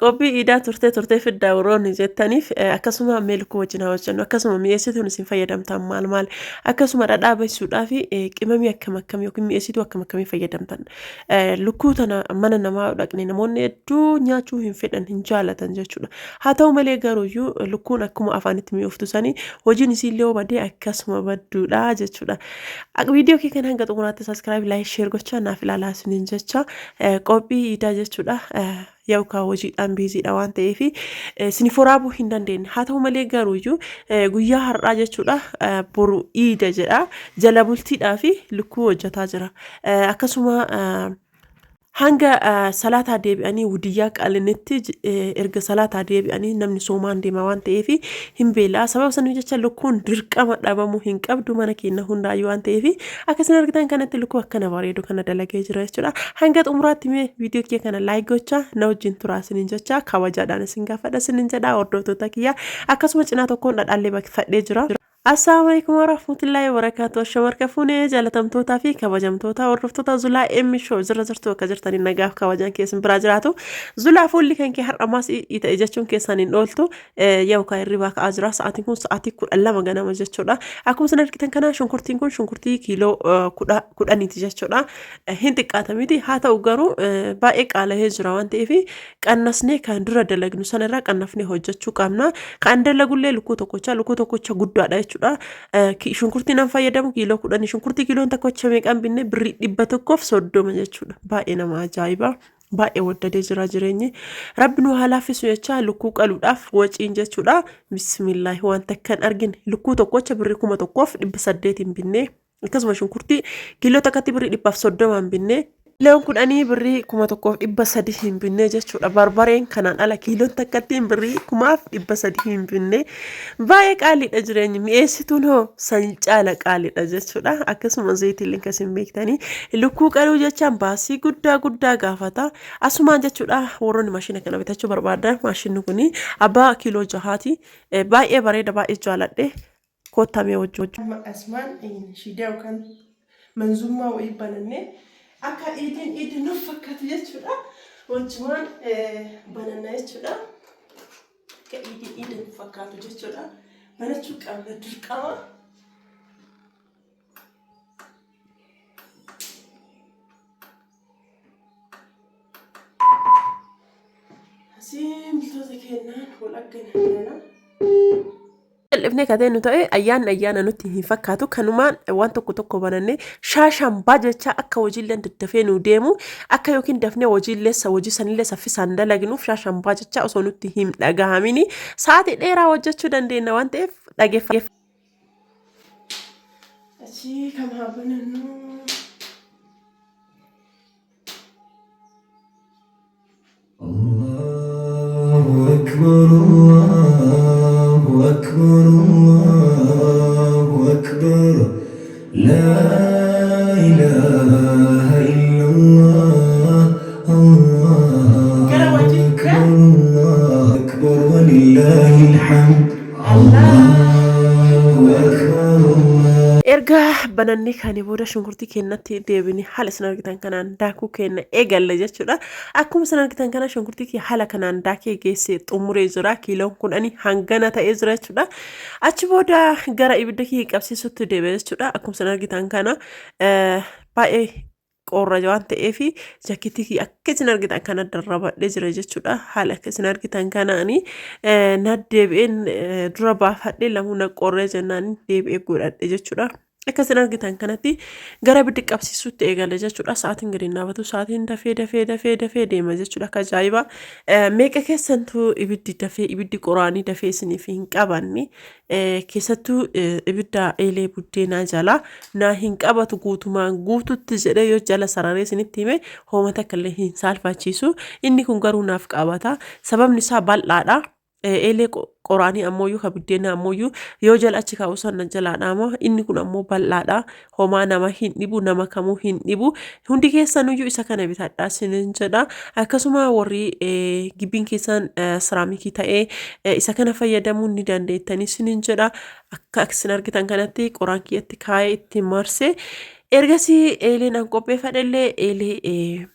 qophii iidaa turtee fiddaa warroonni jettaniif akkasuma meelkuu wajjin hawwachannu akkasuma mi'eessituun isin fayyadamtan maal akkasuma dhadhaa baisuudhaa fi qimamii akkam yookiin mi'eessituu akkam fayyadamtan lukkuu tana mana namaa dhaqne namoonni hedduu nyaachuu hin fedhan hin jaalatan jechuudha. Haa ta'u malee garuuyyuu lukkuun akkuma afaanitti mi'ooftu sanii hojiin isiillee badee akkasuma badduudha jechuudha. Viidiyoo kee kana hanga xumuraatti subscribe like share gochaa naaf ilaalaa isiniin jecha qophii iidaa jechuudha. Yookaan hojiidhaan biiziidha waan ta'eef isiniif waraabuu hin dandeenye. Haa ta'u malee garuuyyuu guyyaa har'aa jechuudha boru iida jedha jala bultiidhaa fi lukkuu hojjetaa jira. Akkasuma hanga salaataa deebi'anii wudiyyaa qaalinitti erga salaataa deebi'anii namni soomaan deema waan ta'eef hin beelaa. Sababa sanii jecha lukkuun dirqama dhabamuu hin qabdu mana keenya hundaayyuu waan ta'eef akkasuma argitan kanatti lukkuu akkana bareedu kana dalagee jira jechuudha. Hanga xumuraatti mee viidiyoo kee kana laayik gochaa na wajjin turaa isiniin jecha kabajaadhaan isin gaafadha isiniin jedha hordoftoota kiyya akkasuma cinaa tokkoon dhadhaallee bakkifadhee jira. Assalamu alaikum warahmatullahi wabarakatuh. Shamarka fuunee jaalatamtootaa fi kabajamtoota hordoftoota Zulaa Emmi Show jirtu akka jirtanii nagaaf kabajan keessan biraa jiraatu. Zulaa fuulli kan kee har'amaas ita jechuun keessan hin ooltu yookaan hirribaa ka'aa jira. Sa'aatiin kun sa'aatii 12 ganama jechuudha. Akkuma isin argitan kana shunkurtiin kun shunkurtii kiiloo 10 jechuudha. Hin xiqqaatamiti haa ta'u garuu baay'ee qaala'ee jira waan ta'eef qannasnee kan dura dalagnu sanarraa qannafnee hojjechuu qabna. Kan dalagullee lukkuu tokkocha guddaadha jechuudha. Shunkurtii nan fayyadamu kiiloo 10 shunkurtii kiiloon tokkocha meeqaan binne birrii 130 jechuudha. Baay'ee nama ajaa'iba. Baay'ee waddadee jira jireenyi. Rabbi nu haalaafisu jecha lukkuu qaluudhaaf waciin jechuudha. Bismillaahi wanta kan argine lukkuu tokkocha birrii 1,800 binne akkasuma shunkurtii kiiloo takkatti birrii 130 binne. Leon kudhanii birrii 1,300 hin binne jechuudha. Barbareen kanaan ala kiiloon takkatti birrii 1,300 hin binne. Baay'ee qaaliidha jireenyi. Mi'eessituun hoo san caala qaaliidha jechuudha. Akkasuma zayitiillee kasin beektanii lukkuu qaluu jechaan baasii guddaa gaafata. Asumaan jechuudha warroonni maashina kana bitachuu barbaadan maashinni kuni abbaa kiiloo 6 baay'ee bareeda baay'ee jaaladhe kottamee wajjin. Asumaan shiidee yookaan manzummaa wayii banannee akka iidin nuuf fakkaatu jechuudha. Wajjumaan banannaa jechuudha. Akka iidin nuuf fakkaatu jechuudha. Banachuu qabna dirqama. Asiin biltoota kennaan wal agganaa. Ifne katee nu ta'e ayyaana nutti hin fakkaatu kanumaan waan tokko banannee shaashambaa jecha akka hojiillee daddafee nu deemu akka yookiin dafnee hojii sanillee saffisaan dalagnuuf shaashambaa jecha osoo nutti hin dhagahamini sa'aatii dheeraa hojjechuu dandeenya waan ta'eef dhageeffadhaa. Achii kam haa banannu. Allahu Akbar. أكبر الله أكبر لا إله إلا الله الله أكبر الله أكبر ولله الحمد الله أكبر erga banannee kaanii booda shunkurtii keenyatti deebinee haala isin argitan kanaan daakuu keenya eegalle jechuudha. Akkuma isin argitan kana shunkurtii kee haala kanaan daakee geessee xumuree jira. Kiiloon 10 hangana ta'ee jira jechuudha. Achi booda gara ibidda kee qabsiisutti deebi'e jechuudha. Akkuma isin argitan kana baay'ee qorra waan ta'eef jaaketii akka isin argitan kana darrabadhee jira jechuudha. Haala akka isin argitan kanaani naddeebi'een dura baafadhee lamuuna qorree jennaan deebi'ee godhadhe jechuudha. Akka isin argitan kanatti gara ibiddi qabsiisutti eegale jechuudha. Sa'aatiin gadi naafatu sa'aatiin dafee deema jechuudha. Akka ajaa'iba meeqa keessantuu ibiddi qoraanii dafee isiniif hin qabanne keessattuu ibidda eelee buddeenaa jala naa hin qabatu guututti jedhee yoo jala sararee isinitti hime hoomata akkallee hin saalfachiisu. Inni kun garuu naaf qabata. Sababni isaa bal'aadha. Eelee qoraanii ammoo kabiddeena ammoo yoo jala achi kaa'u sana jalaadhaama inni kun ammoo bal'aadha. Homaa nama hin dhibu nama kamuu hin dhibu. Hundi keessanuyyuu isa kana bitadhaa isiniin jedha. Akkasuma warri gibbiin keessan siraamikii ta'ee isa kana fayyadamuu ni dandeettanii isiniin jedha. Akka isin argitan kanatti qoraan kiyyatti kaa'ee itti marse ergasii eeleen an qopheeffadhellee eelee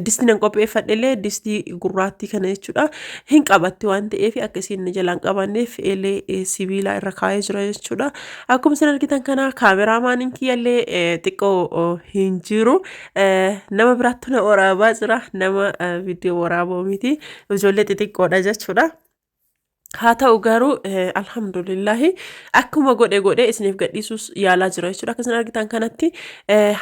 distiin an qopheeffadhellee distii gurraattii kana jechuudha. Hin qabatti waan ta'eef akkasiin jalaan qabanneef eelee sibiilaa irra kaa'ee jira jechuudha. Akkuma isin argitan kana kaameraamaaniin kiyyallee xiqqoo hin jiru. Nama biraattu na waraabaa jira. Nama viidiyoo waraaboo miti. Ijoollee xixiqqoodha jechuudha. haa ta'u garuu alhamdulillahi akkuma godhe isiniif gadhiisuus yaalaa jira jechuudha. Akka isin argitan kanatti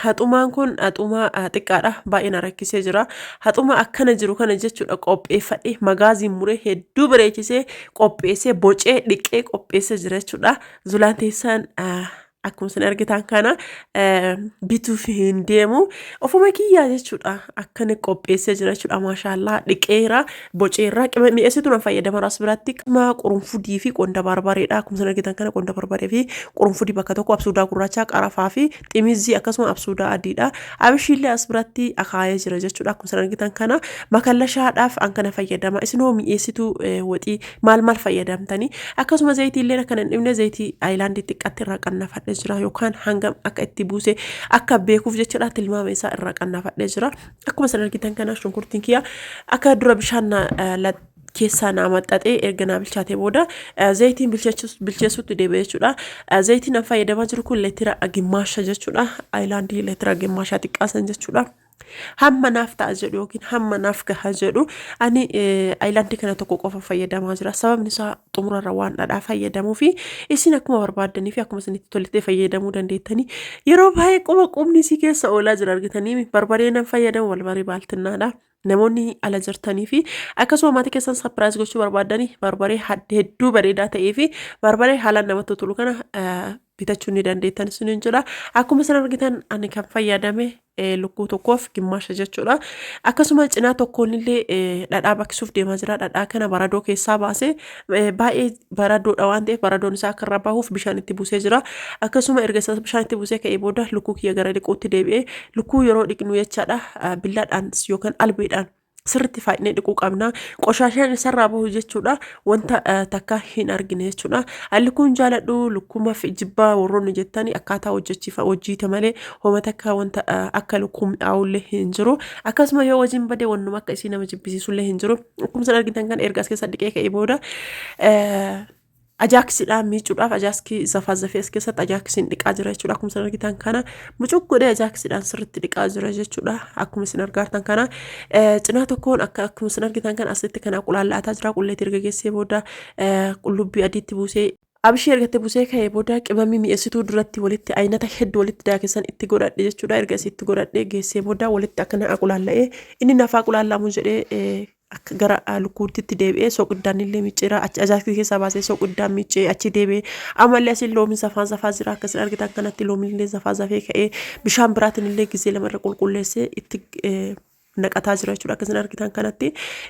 haxumaan kun haxuma xiqqaadha baay'ee na rakkisee jira. Haxuma akkana jiru kana jechuudha qopheeffadhe magaaziin muree hedduu bareechisee qopheessee bocee dhiqee qopheessee jira jechuudha. Zulaan teessaan akkuma isin argitan kana bituuf hin deemu ofuma kiyyaa jechuudha akkana qopheessee jira jechuudha. Maashaallah dhiqeera boceera mi'eessitu na fayyadama ras biratti qima qurunfudii fi qonda barbareedha. Akkuma isin argitan kana qonda barbaree fi qurunfudii bakka tokko absuudaa gurraacha qarafaa fi ximizii akkasuma absuudaa adiidha. Abishiillee as biratti akaayee jira jechuudha. Akkuma isin argitan kana makallashaadhaaf an kana fayyadama. Isinoo mi'eessitu waxii maal fayyadamtanii akkasuma zayitiillee akkana hin dhibne zayitii aayilaandii xiqqaatti irraa qannafadhe jira yookaan hangam akka itti buuse akka beekuuf jechuudha tilmaama isaa irraa qannafadhe jira. Akkuma isin argitan kana shunkurtiin kiyya akka dura bishaan keessaa naa maxxaxee erga naa bilchaatee booda zayitiin bilcheessuutti deebi'ee jechuudha. Zayitiin an fayyadamaa jiru kun leetira gimmaasha jechuudha. Aayilaandii leetira gimmaashaa xiqqaasan jechuudha. Hamma naaf ta'a jedhu yookiin hamma naaf gaha jedhu ani aayilaandii kana tokko qofa fayyadamaa jira. Sababni isaa xumurarra waan dhadhaa fayyadamuu fi isin akkuma barbaadanii fi akkuma isinitti tolettee fayyadamuu dandeettanii yeroo baay'ee qubni isii keessa oolaa jira argitanii barbaree nan fayyadamu barbaree baaltinnaadha. Namoonni ala jirtanii fi akkasuma maatii keessan sapiraayis gochuu barbaadanii barbaree hedduu bareedaa ta'ee fi barbaree haalaan namatti tolu kana bitachuu ni dandeettan sun jira. Akkuma isin argitan ani kan fayyadame lukkuu tokkoof gimmaasha jechuudha. Akkasuma cinaa tokkoon illee dhadhaa bakkisuuf deemaa jira. Dhadhaa kana baradoo keessaa baasee baay'ee baradoodha waan ta'eef baradoon isaa akka irra bahuuf bishaan itti buusee jira. Akkasuma erga isaa bishaan itti buusee ka'ee booda lukkuu kiyya gara dhiquutti deebi'ee lukkuu yeroo dhiqnu jechaadha billaadhaan yookaan albeedhaan sirriitti faayinee dhiquu qabna. Qoshashaan isarraa bahu jechuudha. Wanta takka hin argine jechuudha. Alli kun jaaladhu lukkumaaf jibbaa warroonni jettanii akkaataa hojjiita malee homa takka wanta akka lukkuu mi'aawullee hin jiru. Akkasuma yoo wajjin badee wannuma akka isii nama jibbisiisullee hin jiru. Akkuma isin argitan kan erga as keessa dhiqee ka'ee booda ajaaksiidhaan miicuudhaaf ajaaskii zafazafee as keessatti ajaaksiin dhiqaa jira jechuudha. Akkuma isin argitan kana mucuq godhee ajaaksiidhaan sirriitti dhiqaa jira jechuudha. Akkuma isin argitan kana cinaa tokkoon akkuma isin argitan kana asitti kana qulaallaataa jira. Qulleetti erga geessee booda qullubbii adiitti buusee abishii ergatti buusee ka'ee booda qimamii mi'eessituu duratti walitti aynata hedduu walitti daakesan itti godhadhe jechuudha. Erga itti godhadhe geessee booda walitti akkana qulaalla'ee inni nafaa qulaallamu jedhee akka gara lukkuutitti deebi'ee soqiddaan illee micciira ajaaksii keessaa baasee soqiddaan miccee achi deebi'ee amallee asin loomiin safaa jira akkasiin argitan kanatti loomiin illee zafee ka'ee bishaan biraatiin illee gizee lamarra qulqulleessee itti naqataa jira jechuudha. Akkasiin argitan kanatti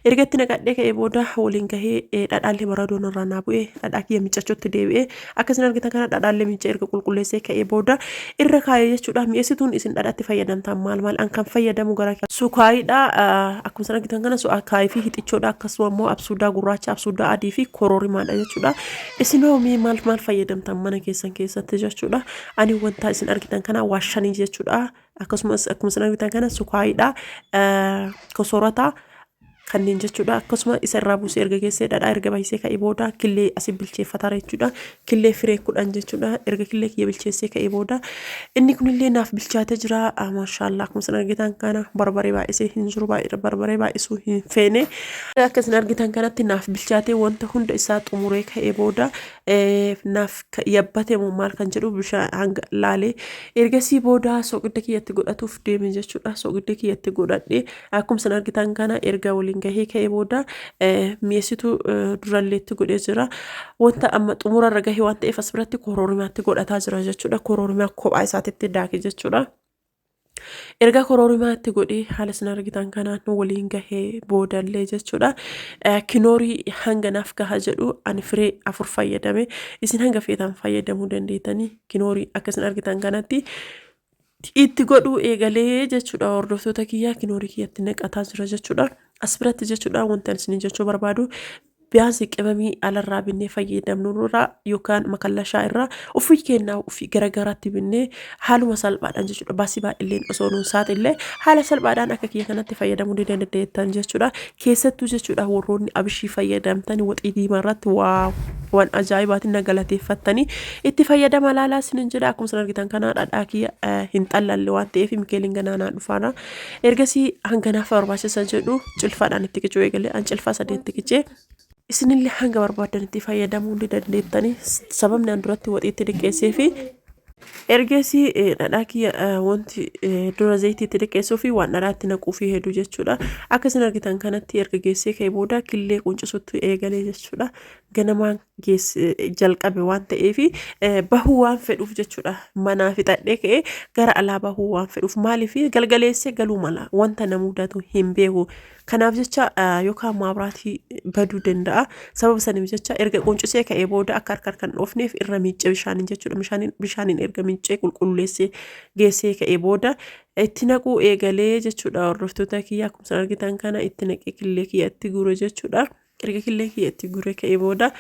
erga itti naqadhee ka'ee booda waliin gahee dhadhaallee baradoon irraa naa bu'ee dhadhaa kiyya miccachuutti deebi'ee akkasiin argitan kana dhadhaallee miccee erga qulqulleessee ka'ee booda irra kaayee jechuudha. Mi'eessituun isin dhadhaatti fayyadamtan maal an kan fayyadamu gara sukaayiidha. Akkuma isin argitan kana sukaayii fi hixichoodha akkasuma immoo absuudaa gurraacha absuudaa adii fi koroorimaadha jechuudha. Isinoo maal fayyadamtan mana keessan keessatti jechuudha. Ani wanta isin argitan kana waashanii jechuudha. Akkasumas akkuma isin argitan kana sukaayiidha. Kosorata kanneen jechuudha. Akkasuma isa irraa buusee erga geessee dhadhaa erga baay'isee ka'ee booda killee asii bilcheeffataa jechuudha. Killee firee 10 jechuudha. Erga killee kiyya bilcheessee ka'ee booda inni kunillee naaf bilchaatee jira. Maashaallah akkuma isin argitan kana barbaree baay'isee hin jiru barbaree baay'isuu hin feene. Akka isin argitan kanatti naaf bilchaatee wanta hunda isaa xumuree ka'ee booda naaf yabbate maal kan jedhu bishaan hanga laalee ergasii booda soqidda kiyyatti godhatuuf deeme jechuudha. Soqidda kiyyatti godhadhee akkuma isin argitan kana erga waliin gahee ka'ee booda mi'eessituu duralleetti godhee jira. Wanta amma xumurarra gahee waan ta'eef as biratti koroorimaatti godhataa jira jechuudha. Koroorimaa kophaa isaatitti daake jechuudha. Erga koroorimaatti godhee haala isin argitan kanaan waliin gahee boodallee jechuudha. Kinoorii hanga naaf gaha jedhu ani firee 4 fayyadame. Isin hanga feetan fayyadamuu dandeettanii kinoorii akka isin argitan kanatti itti godhuu eegalee jechuudha. Hordoftoota kiyyaa kinoorii kiyyatti naqataa jira jechuudha. As biratti jechuudha wanta isin jechuu barbaadu biyaansi qimamii alarraa binnee fayyadamnu irraa yookaan makallashaa irraa ofii kennaa ofii garagaraatti binnee haaluma salphaadhaan jechuudha baasii baay'illeen osoo nuun saaxillee haala salphaadhaan akka kiyya kanatti fayyadamuu ni dandeettan jechuudha keessattuu jechuudha warroonni abishii fayyadamtanii waxii diimaa irratti waan ajaa'ibaatiin na galateeffattanii itti fayyadama laalaa sinin jedha akkuma san argitan kanaa dhadhaa kiyya hin xallalle waan ta'eef mikeeliin ganaanaa dhufaana ergasii hanganaaf barbaachisan jedhu cilfaadhaan itti qicuu eegalee an cilfaa sadeetti qicee isinillee hanga barbaadan itti fayyadamuu ni dandeettanii sababni an duratti waxiitti dhiqeessee fi ergasii dhadhaa kiyya wanti dura zayitiitti dhiqeessuu fi waan dhadhaatti naquu fi hedduu jechuudha akkasiin argitan kanatti erga geessee ka'ee booda killee quncisutti eegalee jechuudha ganamaan jalqabe waan ta'eef bahuu waan fedhuuf jechuudha manaa fixadhee ka'ee gara alaa bahuu waan fedhuuf maaliif galgaleessee galuu mala wanta na mudatu hin beeku kanaaf jecha yookaan maabiraatii baduu danda'a sababa saniif jecha erga quncisee ka'ee booda akka harka kan dhoofneef irra miicee bishaaniin jechuudha bishaaniin erga miicee qulqulleessee geessee ka'ee booda itti naquu eegalee jechuudha hordoftoota kiyya akkuma argitan kana itti naqee killee kiyya itti guure jechuudha erga killee kiyya itti guure ka'ee booda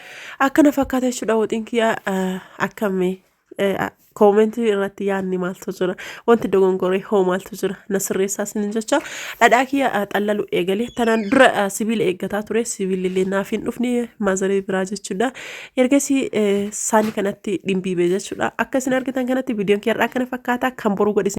akkana fakkaata jechuudha waxiin kiyya akkamii koomentii irratti yaadni maaltu jira wanti dogongoree hoo maaltu jira na sirreessaa sinin jecha dhadhaa kiyya xallalu eegalee tanaan dura sibiila eeggataa ture sibiilillee naaf hin dhufne maazarii biraa jechuudha ergasii saani kanatti dhimbiibe jechuudha akkasiin argitan kanatti viidiyoon kiyya irraa kana fakkaata kan boruu godhise